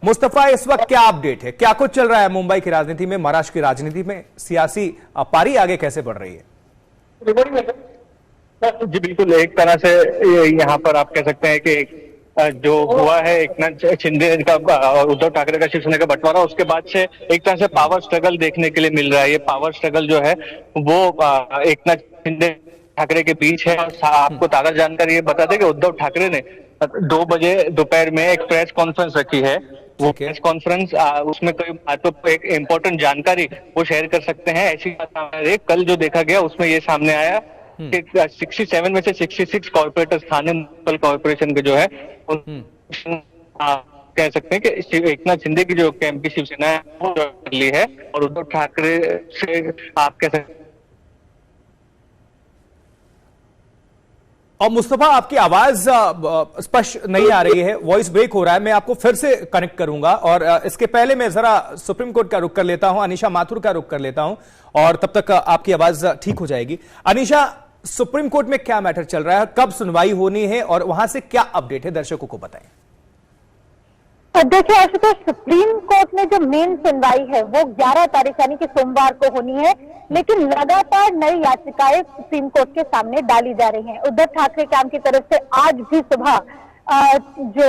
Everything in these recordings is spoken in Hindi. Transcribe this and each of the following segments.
मुस्तफा, इस वक्त क्या अपडेट है, क्या कुछ चल रहा है मुंबई की राजनीति में, महाराष्ट्र की राजनीति में, सियासी पारी आगे कैसे बढ़ रही है? जी बिल्कुल, एक तरह से यहाँ पर आप कह सकते हैं कि जो हुआ है एकनाथ शिंदे का और उद्धव ठाकरे का शिवसेना का बंटवारा, उसके बाद से एक तरह से पावर स्ट्रगल देखने के लिए मिल रहा है। ये पावर स्ट्रगल जो है वो एकनाथ शिंदे ठाकरे के बीच है। और आपको ताजा जानकारी ये बता दें कि उद्धव ठाकरे ने 2 बजे दोपहर में एक प्रेस कॉन्फ्रेंस रखी है। वो प्रेस कॉन्फ्रेंस उसमें कोई महत्वपूर्ण एक इम्पोर्टेंट जानकारी वो शेयर कर सकते हैं। ऐसी बात कल जो देखा गया उसमें ये सामने आया कि 67 में से 66 कॉर्पोरेटर स्थानीय म्युनिसिपल कॉर्पोरेशन के जो है कह सकते हैं कि एकनाथ शिंदे की जो कैंप की शिवसेना है वो कर ली है और उद्धव ठाकरे से आप कह सकते हैं। और मुस्तफा, आपकी आवाज स्पष्ट नहीं आ रही है, वॉइस ब्रेक हो रहा है। मैं आपको फिर से कनेक्ट करूंगा और इसके पहले मैं जरा सुप्रीम कोर्ट का रुख कर लेता हूं, अनीशा माथुर का रुख कर लेता हूं और तब तक आपकी आवाज ठीक हो जाएगी। अनीशा, सुप्रीम कोर्ट में क्या मैटर चल रहा है, कब सुनवाई होनी है और वहां से क्या अपडेट है, दर्शकों को बताएं। देखिए आशुतोष, सुप्रीम कोर्ट में जो मेन सुनवाई है वो 11 तारीख यानी कि सोमवार को होनी है, लेकिन लगातार नई याचिकाएं सुप्रीम कोर्ट के सामने डाली जा रही हैं। उद्धव ठाकरे कैंप की तरफ से आज भी सुबह जो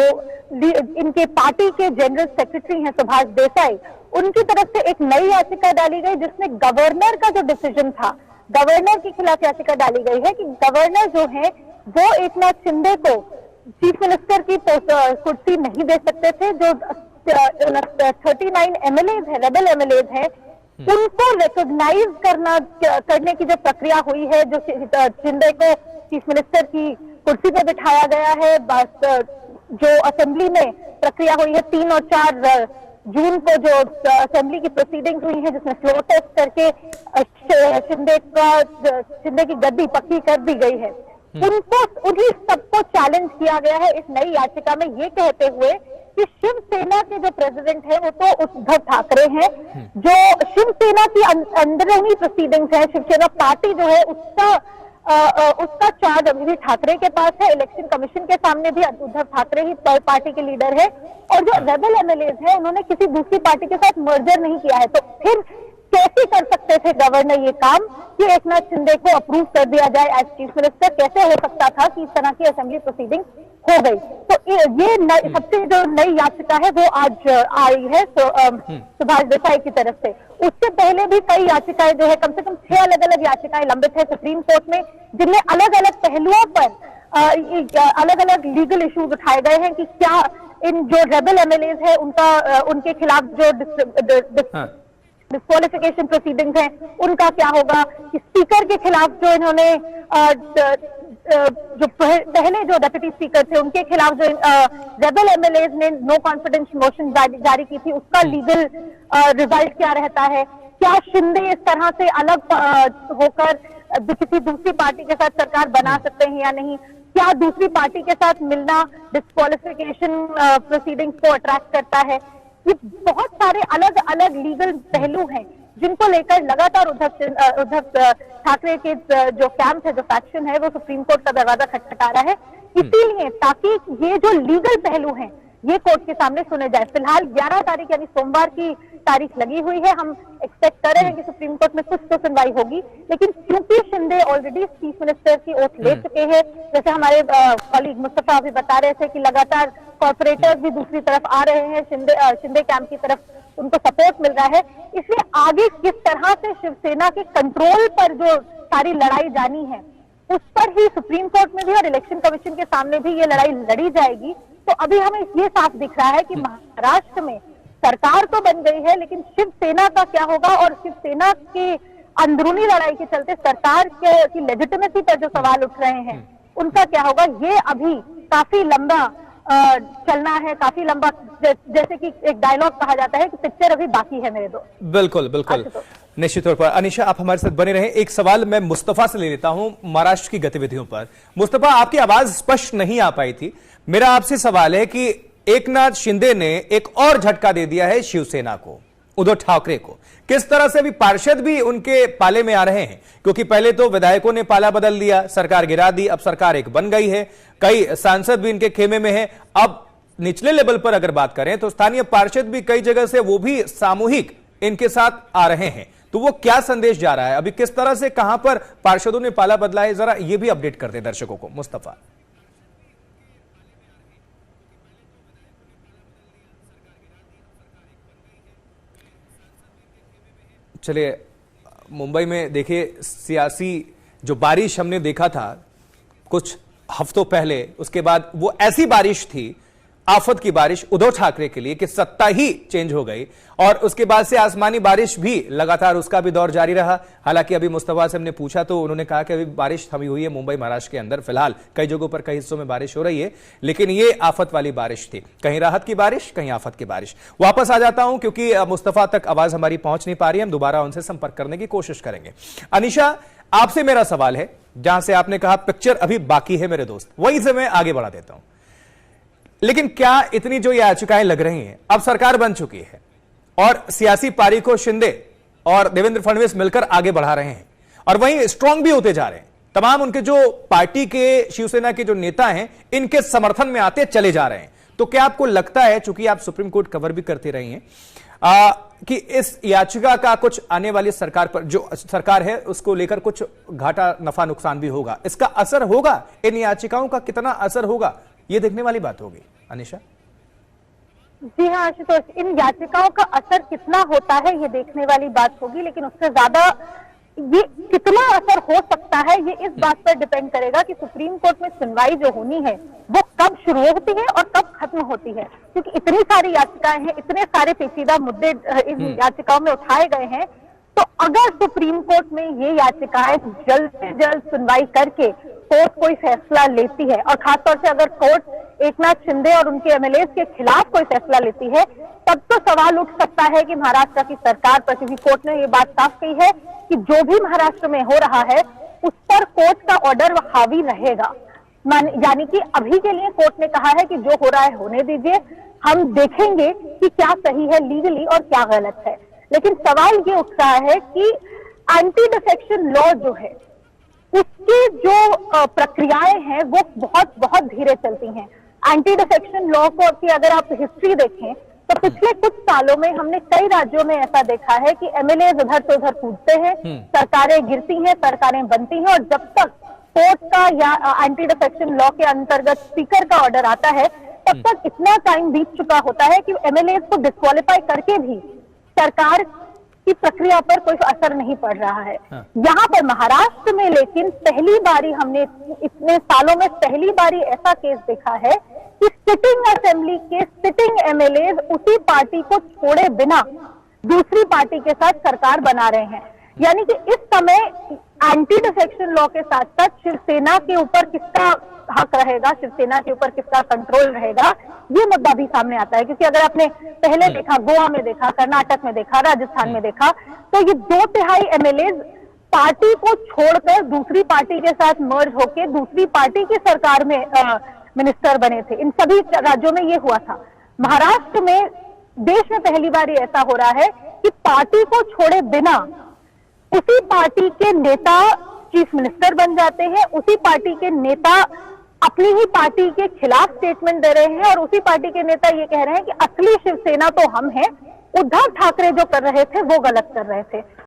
इनके पार्टी के जनरल सेक्रेटरी हैं सुभाष देसाई, उनकी तरफ से एक नई याचिका डाली गई जिसमें गवर्नर का जो डिसीजन था, गवर्नर के खिलाफ याचिका डाली गई है कि गवर्नर जो है वो एकनाथ शिंदे को चीफ मिनिस्टर की कुर्सी नहीं दे सकते थे। जो 39 एमएलए है, रेबल एमएलए है, उनको रिकॉग्नाइज करने की जो प्रक्रिया हुई है, जो शिंदे को चीफ मिनिस्टर की कुर्सी पे बिठाया गया है, बस जो असेंबली में प्रक्रिया हुई है 3 और 4 जून को जो असेंबली की प्रोसीडिंग्स हुई है जिसमें फ्लोर टेस्ट करके शिंदे की गद्दी पक्की कर दी गई है, उन्हीं सबको चैलेंज किया गया है इस नई याचिका में, ये कहते हुए कि शिवसेना के जो प्रेसिडेंट है वो तो उद्धव ठाकरे हैं, जो शिवसेना की अंदरूनी प्रोसीडिंग्स है, शिवसेना पार्टी जो है उसका चार्ज अभी भी ठाकरे के पास है। इलेक्शन कमीशन के सामने भी उद्धव ठाकरे ही पार्टी के लीडर है और जो रेबल एमएलए है उन्होंने किसी दूसरी पार्टी के साथ मर्जर नहीं किया है। तो फिर कैसे कर सकते थे गवर्नर ये काम कि एकनाथ शिंदे को अप्रूव कर दिया जाए एज चीफ मिनिस्टर? कैसे हो सकता था कि इस तरह की असेंबली प्रोसीडिंग हो गई? तो ये सबसे जो नई याचिका है वो आज आई है सुभाष देसाई की तरफ से। उससे पहले भी कई याचिकाएं जो है, कम से कम 6 अलग अलग याचिकाएं लंबित है सुप्रीम कोर्ट में, जिनमें अलग अलग पहलुओं पर अलग अलग लीगल इश्यूज उठाए गए हैं कि क्या इन जो रेबल एमएलए है उनके खिलाफ जो डिस्क्वालिफिकेशन प्रोसीडिंग्स हैं उनका क्या होगा, कि स्पीकर के खिलाफ जो इन्होंने जो पहले जो डिप्टी स्पीकर थे उनके खिलाफ जो रेबल एमएलए ने नो कॉन्फिडेंस मोशन जारी की थी, उसका लीगल रिजल्ट क्या रहता है? क्या शिंदे इस तरह से अलग होकर किसी दूसरी पार्टी के साथ सरकार बना सकते हैं या नहीं? क्या दूसरी पार्टी के साथ मिलना डिस्क्वालिफिकेशन प्रोसीडिंग्स को अट्रैक्ट करता है? ये बहुत सारे अलग अलग लीगल पहलू हैं जिनको लेकर लगातार उद्धव ठाकरे के जो कैंप है, जो फैक्शन है, वो सुप्रीम कोर्ट का दरवाजा खटखटा रहा है। इसीलिए ताकि ये जो लीगल पहलू हैं ये कोर्ट के सामने सुने जाए। फिलहाल 11 तारीख यानी सोमवार की तारीख लगी हुई है। हम एक्सपेक्ट कर रहे हैं कि सुप्रीम कोर्ट में कुछ तो सुनवाई होगी, लेकिन क्योंकि शिंदे ऑलरेडी चीफ मिनिस्टर की ओथ ले चुके हैं, जैसे हमारे कॉलीग मुस्तफा भी बता रहे थे कि लगातार कॉर्पोरेटर्स भी दूसरी तरफ आ रहे हैं, शिंदे कैंप की तरफ उनको सपोर्ट मिल रहा है, इसलिए आगे किस तरह से शिवसेना के कंट्रोल पर जो सारी लड़ाई जानी है उस पर ही सुप्रीम कोर्ट में भी और इलेक्शन कमीशन के सामने भी ये लड़ाई लड़ी जाएगी। तो अभी हमें ये साफ दिख रहा है कि महाराष्ट्र में सरकार तो बन गई है, लेकिन शिवसेना का क्या होगा और शिवसेना की अंदरूनी लड़ाई के चलते सरकार की लेजिटिमेसी पर जो सवाल उठ रहे हैं उनका क्या होगा, ये अभी काफी लंबा चलना है, काफी लंबा, जैसे कि एक डायलॉग कहा जाता है कि पिक्चर अभी बाकी है मेरे दोस्त। बिल्कुल बिल्कुल, निश्चित तौर पर। अनीशा, आप हमारे साथ बने रहें। एक सवाल मैं मुस्तफा से ले लेता हूं महाराष्ट्र की गतिविधियों पर। मुस्तफा, आपकी आवाज स्पष्ट नहीं आ पाई थी। मेरा आपसे सवाल है कि एकनाथ शिंदे ने एक और झटका दे दिया है शिवसेना को, उद्धव ठाकरे को। किस तरह से अभी पार्षद भी उनके पाले में आ रहे हैं, क्योंकि पहले तो विधायकों ने पाला बदल दिया, सरकार गिरा दी, अब सरकार एक बन गई है, कई सांसद भी इनके खेमे में हैं। अब निचले लेवल पर अगर बात करें तो स्थानीय पार्षद भी कई जगह से वो भी सामूहिक इनके साथ आ रहे हैं, तो वो क्या संदेश जा रहा है, अभी किस तरह से कहां पर पार्षदों ने पाला बदला है, जरा ये भी अपडेट कर दे दर्शकों को मुस्तफा। चलिए, मुंबई में देखिए सियासी जो बारिश हमने देखा था कुछ हफ्तों पहले, उसके बाद वो ऐसी बारिश थी, आफत की बारिश उद्धव ठाकरे के लिए कि सत्ता ही चेंज हो गई, और उसके बाद से आसमानी बारिश भी लगातार उसका भी दौर जारी रहा। हालांकि अभी मुस्तफा से हमने पूछा तो उन्होंने कहा कि अभी बारिश थमी हुई है मुंबई महाराष्ट्र के अंदर, फिलहाल कई जगहों पर कई हिस्सों में बारिश हो रही है, लेकिन ये आफत वाली बारिश थी, कहीं राहत की बारिश कहीं आफत की बारिश। वापस आ जाता हूं क्योंकि मुस्तफा तक आवाज हमारी पहुंच नहीं पा रही है, हम दोबारा उनसे संपर्क करने की कोशिश करेंगे। अनिशा, आपसे मेरा सवाल है, जहां से आपने कहा पिक्चर अभी बाकी है मेरे दोस्त, वहीं से मैं आगे बढ़ा देता हूं। लेकिन क्या इतनी जो याचिकाएं लग रही हैं, अब सरकार बन चुकी है और सियासी पारी को शिंदे और देवेंद्र फडणवीस मिलकर आगे बढ़ा रहे हैं और वहीं स्ट्रांग भी होते जा रहे हैं, तमाम उनके जो पार्टी के शिवसेना के जो नेता हैं इनके समर्थन में आते चले जा रहे हैं, तो क्या आपको लगता है, चूंकि आप सुप्रीम कोर्ट कवर भी करते रही हैं, कि इस याचिका का कुछ आने वाली सरकार पर, जो सरकार है उसको लेकर कुछ घाटा नफा नुकसान भी होगा, इसका असर होगा, इन याचिकाओं का कितना असर होगा, ये देखने वाली बात होगी। अनिशा जी हाँ आशुतोष, इन याचिकाओं का असर कितना होता है ये देखने वाली बात होगी, लेकिन उससे ज्यादा ये कितना असर हो सकता है ये इस बात पर डिपेंड करेगा कि सुप्रीम कोर्ट में सुनवाई जो होनी है वो कब शुरू होती है और कब खत्म होती है, क्योंकि इतनी सारी याचिकाएं हैं, इतने सारे पेचीदा मुद्दे इन याचिकाओं में उठाए गए हैं। तो अगर सुप्रीम कोर्ट में ये याचिकाएं जल्द से जल्द सुनवाई करके कोर्ट कोई फैसला लेती है, और खासतौर से अगर कोर्ट एकनाथ शिंदे और उनके एमएलए के खिलाफ कोई फैसला लेती है, तब तो सवाल उठ सकता है कि महाराष्ट्र की सरकार पर, क्योंकि कोर्ट ने ये बात साफ कही है कि जो भी महाराष्ट्र में हो रहा है उस पर कोर्ट का ऑर्डर हावी रहेगा। यानी कि अभी के लिए कोर्ट ने कहा है कि जो हो रहा है होने दीजिए, हम देखेंगे कि क्या सही है लीगली और क्या गलत है। लेकिन सवाल ये उठ रहा है कि एंटी डिफेक्शन लॉ जो है उसकी जो प्रक्रियाएं हैं वो बहुत बहुत धीरे चलती हैं। एंटी डिफेक्शन लॉ को की अगर आप हिस्ट्री देखें तो पिछले कुछ सालों में हमने कई राज्यों में ऐसा देखा है कि एमएलए इधर से उधर कूदते हैं, सरकारें गिरती हैं, सरकारें बनती हैं, और जब तक कोर्ट का या एंटी डिफेक्शन लॉ के अंतर्गत स्पीकर का ऑर्डर आता है तब तक इतना टाइम बीत चुका होता है कि एमएलए को डिस्क्वालीफाई करके भी सरकार की प्रक्रिया पर कोई असर नहीं पड़ रहा है। यहाँ पर महाराष्ट्र में लेकिन पहली बारी हमने इतने सालों में पहली बारी ऐसा केस देखा है कि सिटिंग असेंबली के सिटिंग एमएलए उसी पार्टी को छोड़े बिना दूसरी पार्टी के साथ सरकार बना रहे हैं। यानी कि इस समय एंटी डिफेक्शन लॉ के साथ साथ शिवसेना के ऊपर किसका हक रहेगा, शिवसेना के ऊपर किसका कंट्रोल रहेगा, ये मुद्दा भी सामने आता है। क्योंकि अगर आपने पहले देखा, गोवा में देखा, कर्नाटक में देखा, राजस्थान में देखा, तो ये 2/3 एमएलए पार्टी को छोड़कर दूसरी पार्टी के साथ मर्ज होकर दूसरी पार्टी की सरकार में मिनिस्टर बने थे। इन सभी राज्यों में ये हुआ था। महाराष्ट्र में देश में पहली बार ऐसा हो रहा है कि पार्टी को छोड़े बिना उसी पार्टी के नेता चीफ मिनिस्टर बन जाते हैं, उसी पार्टी के नेता अपनी ही पार्टी के खिलाफ स्टेटमेंट दे रहे हैं, और उसी पार्टी के नेता ये कह रहे हैं कि असली शिवसेना तो हम हैं, उद्धव ठाकरे जो कर रहे थे वो गलत कर रहे थे।